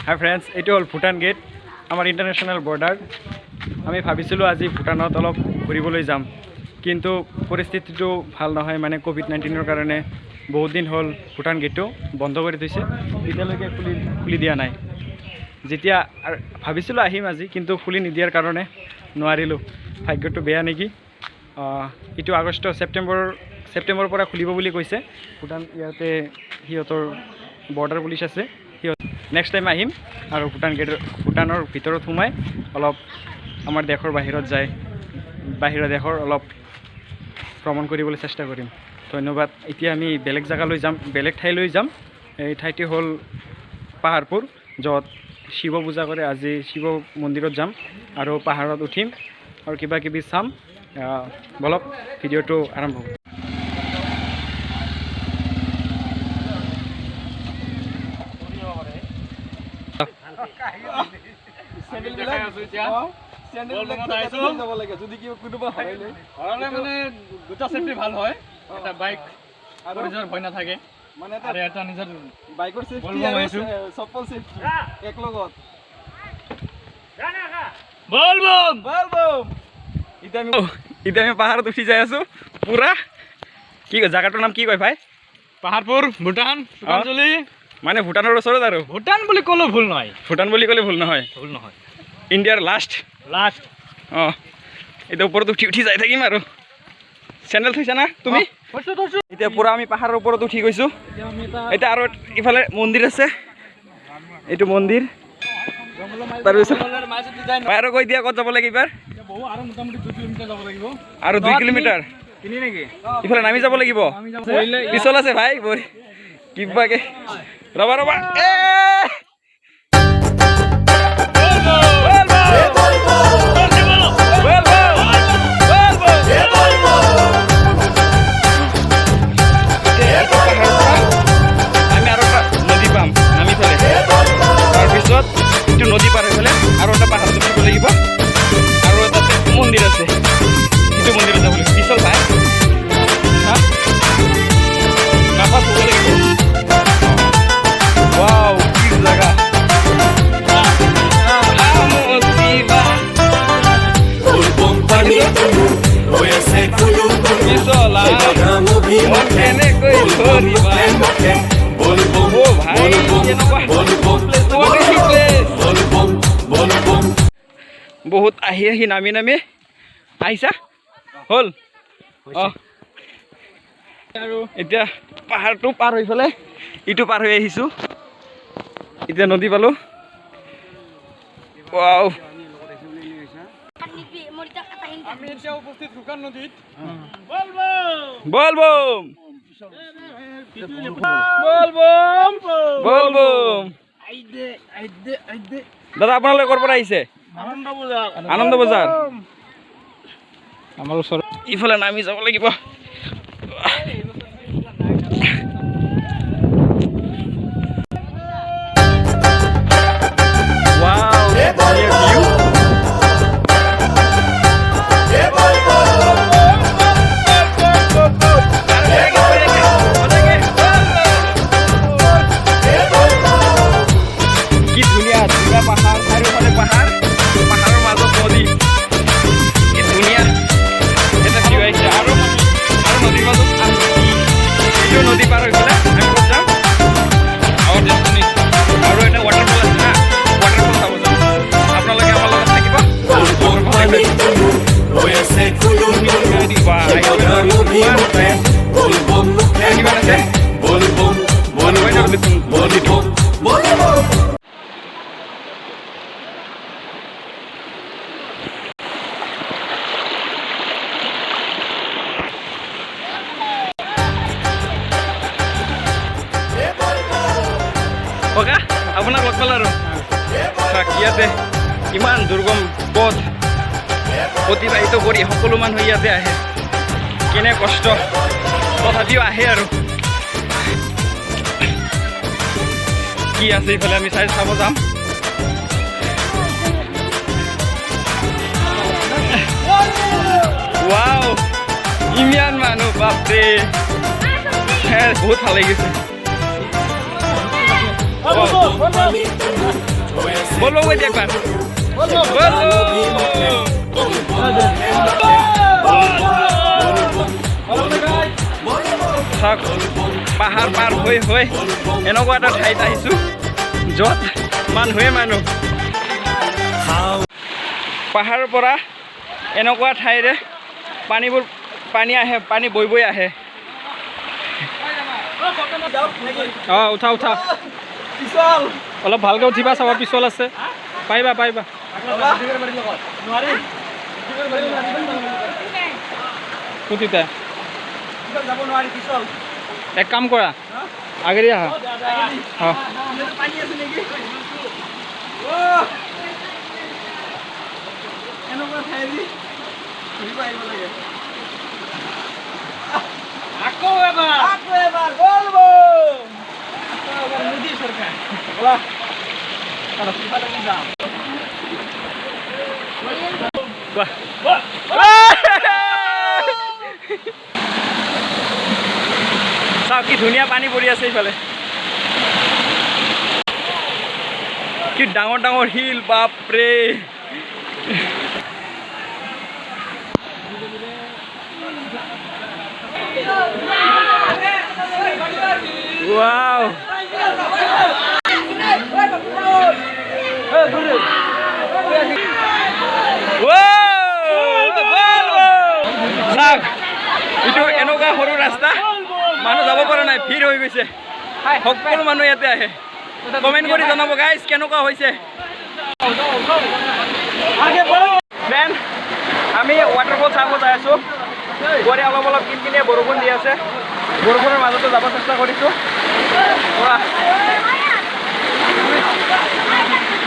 হাই friends, এইটো হ'ল Bhutan gate, আমাৰ ইণ্টাৰনেশ্যনেল বৰ্ডাৰ। আমি ভাবিছিলোঁ আজি ভূটানত অলপ ঘূৰিবলৈ যাম, কিন্তু পৰিস্থিতিটো ভাল নহয়, মানে ক'ভিড-19ৰ কাৰণে বহুত দিন হ'ল ভূটান গেটটো বন্ধ কৰি থৈছে, এতিয়ালৈকে খুলি দিয়া নাই। যেতিয়া ভাবিছিলোঁ আহিম আজি, কিন্তু খুলি নিদিয়াৰ কাৰণে নোৱাৰিলোঁ। ভাগ্যটো বেয়া নেকি। এইটো আগষ্ট ছেপ্টেম্বৰৰ পৰা খুলিব বুলি কৈছে ভূটান। ইয়াতে সিহঁতৰ বৰ্ডাৰ পুলিচ আছে। নেক্সট টাইম আহিম আৰু ভূটানৰ ভিতৰত সোমাই অলপ আমাৰ দেশৰ বাহিৰৰ দেশৰ অলপ ভ্ৰমণ কৰিবলৈ চেষ্টা কৰিম। ধন্যবাদ। এতিয়া আমি বেলেগ জেগালৈ যাম, বেলেগ ঠাইলৈ যাম। এই ঠাইটো হ'ল পাহাৰপুৰ, য'ত শিৱ পূজা কৰে। আজি শিৱ মন্দিৰত যাম আৰু পাহাৰত উঠিম আৰু কিবা কিবি চাম। বলক ভিডিঅ'টো আৰম্ভ হ'ব। দুটা সেফটি ভাল হয়, এটা বাইক আৰু নিজৰ ভয় নাথাকে, মানে এটা নিজৰ বাইকৰ সেফটি আৰু চপ্পল সেফটি এক লগত। বলবম বলবম। এতিয়া আমি পাহাৰত উঠি যাই আছো পুৰা। কি কয় জাগাটোৰ নাম কি কয় ভাই? পাহাৰপুৰ, ভূটান, সুকাঞ্জলি। মানে ভূটানৰ ওচৰত আৰু ভূটান বুলি ক'লেও ভুল নহয়। ভূটান বুলি ক'লে ভুল নহয়। ইণ্ডিয়াৰ লাষ্ট। এতিয়া ওপৰত উঠি যাই থাকিম আৰু। চেণ্ডেল থৈছা না তুমি? এতিয়া পুৰা আমি পাহাৰৰ ওপৰত উঠি গৈছোঁ। এতিয়া আৰু ইফালে মন্দিৰ আছে, এইটো মন্দিৰ। তাৰপিছত আৰু কৈ দিয়া ক'ত যাব লাগে এইবাৰ? আৰু 2 কিলোমিটাৰ ইফালে নামি যাব লাগিব। পিছল আছে ভাই কিবাকে। ৰবা নদী পাৰ হৈ গ'লে আৰু এটা পাহাৰ যাব লাগিব, আৰু এটা মন্দিৰ আছে, সেইটো মন্দিৰত যাব লাগিব। পিছল ভাই নাপাত হ'ব লাগিব। ৱাও, কি জাগা। কেনেকৈ বহুত আহি নামি আহিছা হ'ল। আৰু এতিয়া পাহাৰটো পাৰ হৈ পেলাই ইটো পাৰ হৈ আহিছোঁ। এতিয়া নদী পালোঁ। ৱাও, আমি এতিয়া উপস্থিত শুকান নদীত। বলবম দাদা, আপোনালোকে ক'ৰ পৰা আহিছে? আনন্দ বজাৰ। আমাৰ ওচৰত ইফালে নামি যাব লাগিব। নদী পাৰ হৈ গ'লে আমি ক'ত যাম? আৰু এটা ৱাটাৰফল আছে না, ৱাটাৰফল চাব যাম। আপোনালোকে আমাৰ লগত থাকিব। ককা, আপোনাক লগ পালোঁ আৰু ইয়াতে ইমান দুৰ্গম পথ অতিবাহিত কৰি সকলো মানুহ ইয়াতে আহে। কেনে কষ্ট, তথাপিও আহে আৰু। কি আছে ইফালে আমি চাব যাম। ৱাও, ইমান মানুহ, বাপৰে, বহুত ভাল লাগিছে। বলবো কই দিয়ে একবাৰ চাওক পাহাৰ পাৰ হৈ হৈ এনেকুৱা এটা ঠাইত আহিছোঁ য'ত মানুহে মানুহ পাহাৰৰ পৰা এনেকুৱা ঠাইৰে পানী আহে পানী বৈ বৈ আহে অঁ উঠা উঠা অলপ ভালকৈ উঠিবা চাব পিছল আছে পাৰিবা পাৰিবা উঠিতে এক কাম কৰা আগেৰি আহা অঁ আকৌ এবাৰ বলবো মোদী চৰকাৰ চাওক কি ধুনীয়া পানী পৰি আছে এইফালে কি ডাঙৰ ডাঙৰ শিল বাপৰে Wow. itu এনেকুৱা সৰু ৰাস্তা মানুহ যাব পৰা নাই ভিৰ হৈ গৈছে সকলো মানুহ ইয়াতে আহে কমেন্ট কৰি জনাব গাইজ কেনেকুৱা হৈছে ফ্ৰেণ্ড আমি ৱাটাৰফল চাব যাই আছোঁ গড়ে অলপ অলপ কিনকিনিয়া বৰষুণ দি আছে বৰষুণৰ মাজতে যাব চেষ্টা কৰিছোঁ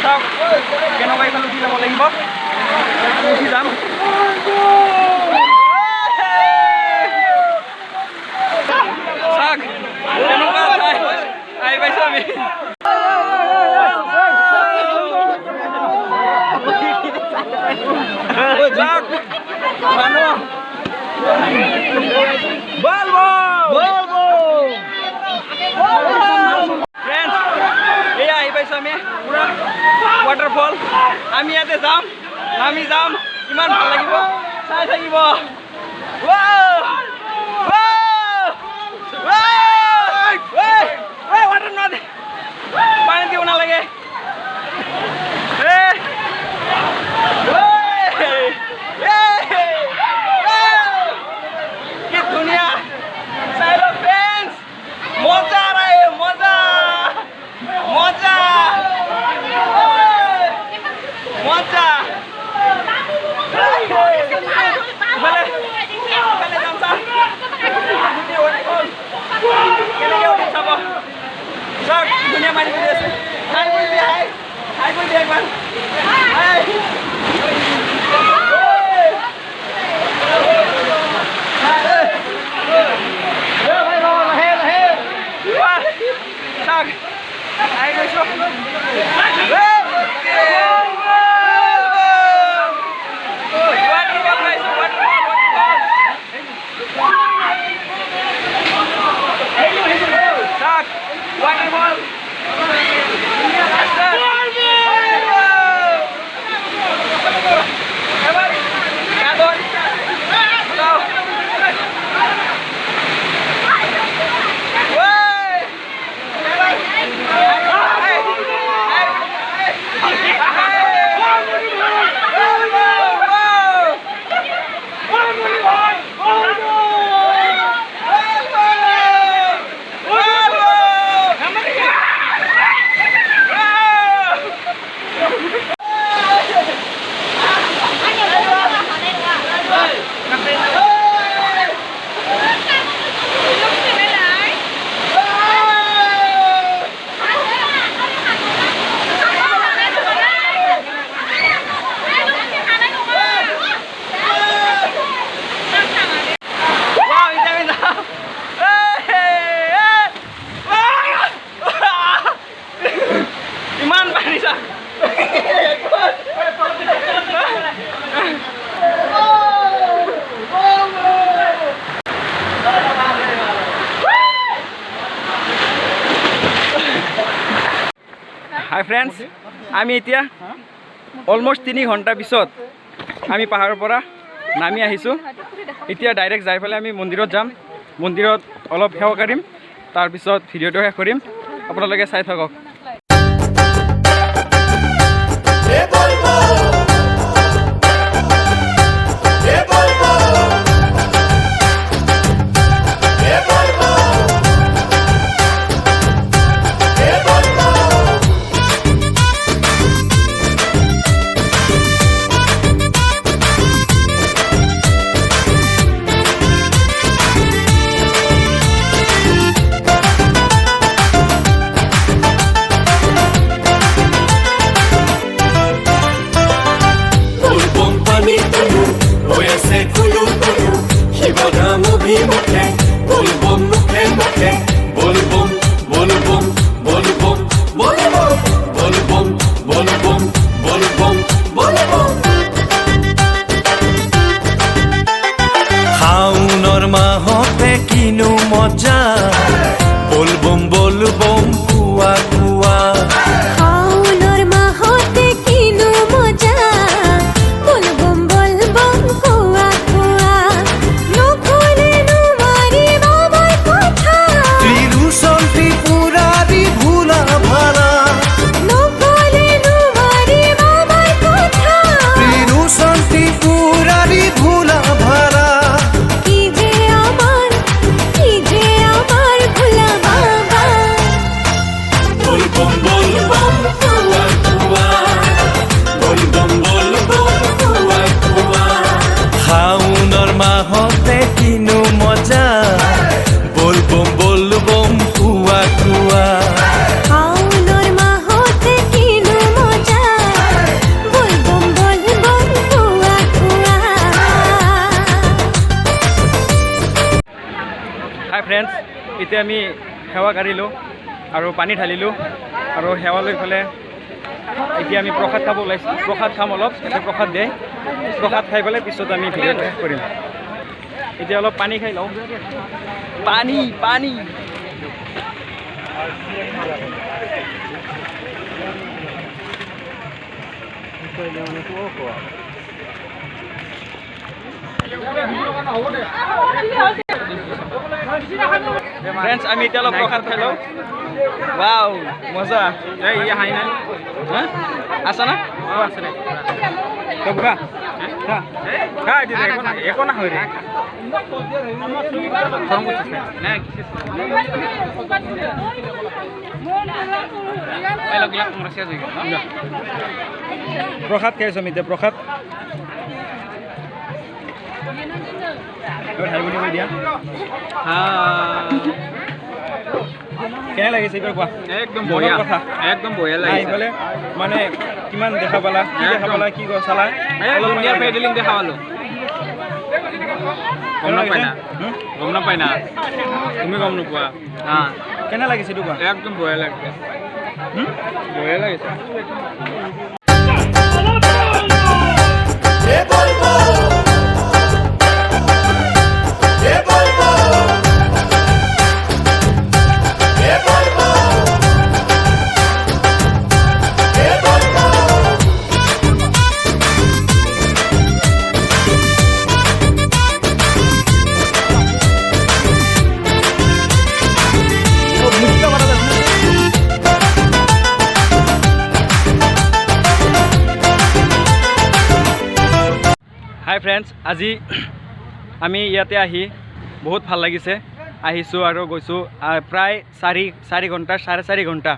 চাওক কেনেকুৱা এইফালে উঠি যাব লাগিব উঠি যাম চাওক কেনেকুৱা ঠাই আহি পাইছোঁ আমি চাওক মানুহ বলবো বলবো ফ্ৰেণ্ডছ এয়া আহি পাইছোঁ আমি পুৰা ৱাটাৰফল আমি ইয়াতে যাম নামি যাম কিমান ভাল লাগিব চাই থাকিব ৱাটাৰ নদী পানী দিব নালাগে दुनिया साइलो फ्रेंड्स मजा आ रहा है मजा मजा मजा दुनिया मानी हाय बोल दे हाय बोल दे एक बार हाय Tak, ayo show. Tak, waterfall. Hi friends, আমি এতিয়া অলমষ্ট 3 ঘণ্টা পিছত আমি পাহাৰৰ পৰা নামি আহিছোঁ। এতিয়া ডাইৰেক্ট যাই পেলাই আমি মন্দিৰত যাম। মন্দিৰত অলপ সেৱা কৰিম, তাৰপিছত ভিডিঅ'টো শেষ কৰিম। আপোনালোকে চাই থাকক। শাওনৰ মাহতে কিনো মজা বলবম বলবম কুয়া কুয়া শাওনৰ মাহতে কিনো মজা বলবম বলবম কুয়া কুয়া নকলে নোৱাৰি বাবাৰ কথা ত্ৰিৰুচল ত্ৰিপুৰাৰী ভোলা ভালা নকলে নোৱাৰি বাবাৰ কথা ত্ৰিৰুচল ত্ৰিপুৰাৰী ভোলা ভালা কি যে আমাৰ ভোলা বাবা বলবম বলবম কুয়া কুয়া বলবম বলবম কুয়া কুয়া শাওনৰ মাহতে কিনো মজা বলবম বলবম কুয়া কুয়া শাওনৰ মাহতে কিনো মজা বলবম বলবম কুয়া কুয়া হাই ফ্ৰেণ্ডছ, এতিয়া আমি সেৱা কাঢ়িলোঁ আৰু পানী ঢালিলোঁ আৰু সেৱা লৈ পেলাই এতিয়া আমি প্ৰসাদ খাব ওলাইছোঁ। প্ৰসাদ খাম অলপ, এতিয়া প্ৰসাদ দিয়ে। প্ৰসাদ খাই পেলাই পিছত আমি ভিডিঅ'টো শেষ কৰিম। এতিয়া অলপ পানী খাই লওঁ। পানী পানী ফ্ৰেণ্ডছ, আমি এতিয়া অলপ প্ৰসাদ খাই লওঁ। ৱাও, মজা। এই হাই নাই আছা না? আছে নাই খা খা একো না হয় রে প্ৰসাদ খাইছোঁ আমি এতিয়া। প্ৰসাদ দিয়া কেনে লাগিছে এইবাৰ কোৱা? একদম বঢ়িয়া, কথা একদম বঢ়িয়া লাগিছে। আহিবলৈ মানে কিমান দেখা পালা, কি দেখা পালা, কি চালা? ধুনীয়া পেডেলিং দেখা পালোঁ। গম নাপাই না, গম নাপাই না, তুমি গম নোপোৱা। কেনে লাগিছে এইটো কোৱা? একদম বঢ়িয়া লাগিছে, বঢ়িয়া লাগিছে। হাই ফ্ৰেণ্ডছ, আজি আমি ইয়াতে আহি বহুত ভাল লাগিছে। আহিছোঁ আৰু গৈছোঁ প্ৰায় 4 ঘণ্টা 4.5 ঘণ্টা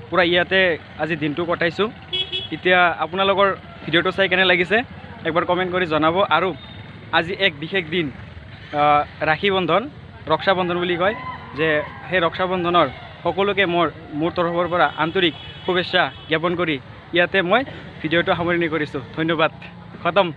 পূৰা ইয়াতে আজি দিনটো কটাইছোঁ। এতিয়া আপোনালোকৰ ভিডিঅ'টো চাই কেনে লাগিছে একবাৰ কমেণ্ট কৰি জনাব। আৰু আজি এক বিশেষ দিন, ৰাখী বন্ধন, ৰক্ষা বন্ধন বুলি কয়, যে সেই ৰক্ষা বন্ধনৰ সকলোকে মোৰ তৰফৰ পৰা আন্তৰিক শুভেচ্ছা জ্ঞাপন কৰি ইয়াতে মই ভিডিঅ'টো সামৰণি কৰিছোঁ। ধন্যবাদ। খতম।